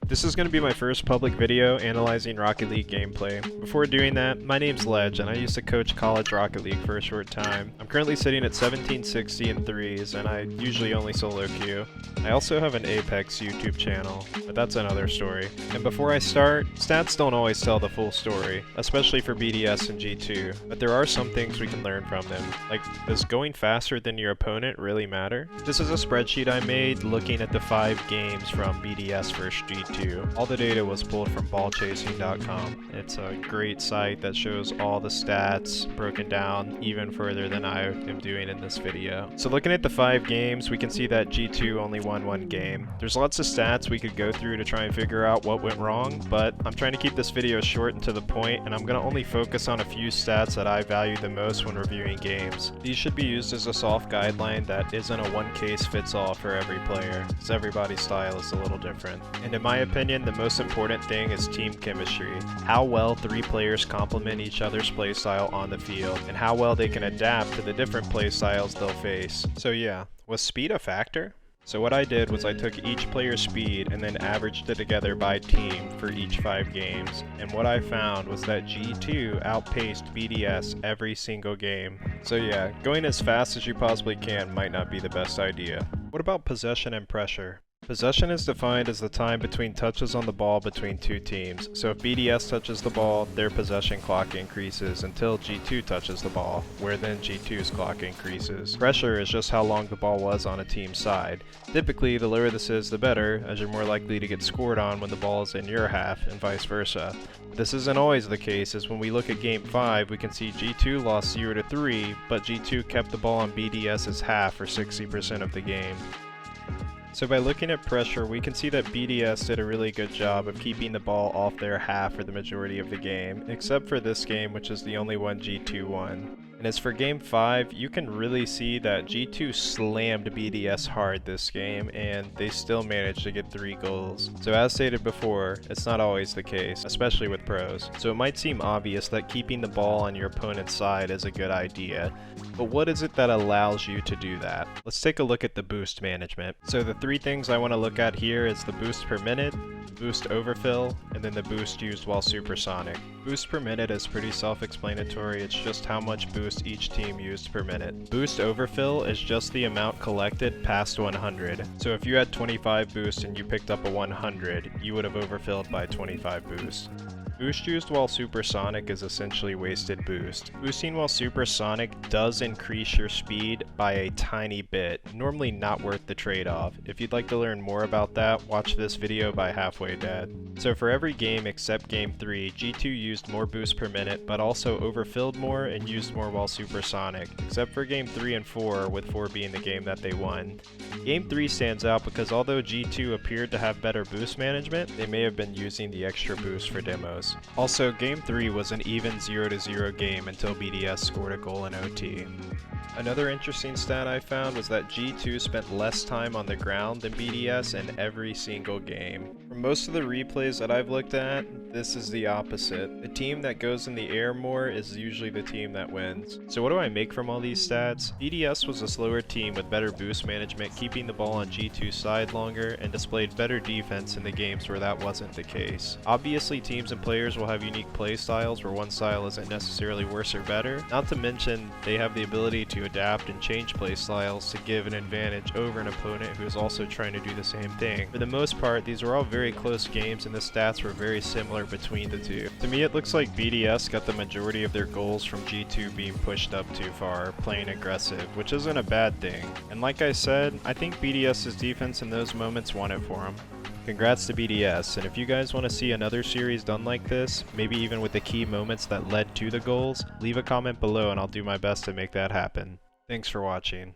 This is going to be my first public video analyzing Rocket League gameplay. Before doing that, my name's Ledge and I used to coach college Rocket League for a short time. I'm currently sitting at 1760 in threes and I usually only solo queue. I also have an Apex YouTube channel, but that's another story. And before I start, stats don't always tell the full story, especially for BDS and G2, but there are some things we can learn from them. Like, does going faster than your opponent really matter? This is a spreadsheet I made looking at the 5 games from BDS versus G2. All the data was pulled from ballchasing.com. It's a great site that shows all the stats broken down even further than I am doing in this video. So looking at the 5 games, we can see that G2 only won 1 game. There's lots of stats we could go through to try and figure out what went wrong, but I'm trying to keep this video short and to the point, and I'm going to only focus on a few stats that I value the most when reviewing games. These should be used as a soft guideline that isn't a one case fits all for every player, because everybody's style is a little different. And in my opinion, the most important thing is team chemistry. How well 3 players complement each other's playstyle on the field, and how well they can adapt to the different playstyles they'll face. So yeah, was speed a factor? So what I did was I took each player's speed and then averaged it together by team for each 5 games. And what I found was that G2 outpaced BDS every single game. So yeah, going as fast as you possibly can might not be the best idea. What about possession and pressure? Possession is defined as the time between touches on the ball between 2 teams. So if BDS touches the ball, their possession clock increases until G2 touches the ball, where then G2's clock increases. Pressure is just how long the ball was on a team's side. Typically, the lower this is, the better, as you're more likely to get scored on when the ball is in your half, and vice versa. This isn't always the case, as when we look at Game 5, we can see G2 lost 0-3, but G2 kept the ball on BDS's half for 60% of the game. So by looking at pressure, we can see that BDS did a really good job of keeping the ball off their half for the majority of the game, except for this game, which is the only one G2 won. And as for Game 5, you can really see that G2 slammed BDS hard this game, and they still managed to get 3 goals. So as stated before, it's not always the case, especially with pros. So it might seem obvious that keeping the ball on your opponent's side is a good idea, but what is it that allows you to do that? Let's take a look at the boost management. So the 3 things I want to look at here is the boost per minute, boost overfill, and then the boost used while supersonic. Boost per minute is pretty self-explanatory, it's just how much boost each team used per minute. Boost overfill is just the amount collected past 100. So if you had 25 boost and you picked up a 100, you would have overfilled by 25 boost. Boost used while supersonic is essentially wasted boost. Boosting while supersonic does increase your speed by a tiny bit, normally not worth the trade-off. If you'd like to learn more about that, watch this video by HalfwayDead. So for every game except Game 3, G2 used more boost per minute, but also overfilled more and used more while supersonic, except for Game 3 and 4, with 4 being the game that they won. Game 3 stands out because although G2 appeared to have better boost management, they may have been using the extra boost for demos. Also, Game 3 was an even 0-0 game until BDS scored a goal in OT. Another interesting stat I found was that G2 spent less time on the ground than BDS in every single game. For most of the replays that I've looked at, this is the opposite. The team that goes in the air more is usually the team that wins. So what do I make from all these stats? BDS was a slower team with better boost management, keeping the ball on G2's side longer, and displayed better defense in the games where that wasn't the case. Obviously, teams and players will have unique play styles where one style isn't necessarily worse or better, not to mention they have the ability to adapt and change play styles to give an advantage over an opponent who is also trying to do the same thing. For the most part, these were all very close games and the stats were very similar between the two. To me, it looks like BDS got the majority of their goals from G2 being pushed up too far, playing aggressive, which isn't a bad thing. And like I said, I think BDS's defense in those moments won it for them. Congrats to BDS, and if you guys want to see another series done like this, maybe even with the key moments that led to the goals, leave a comment below and I'll do my best to make that happen. Thanks for watching.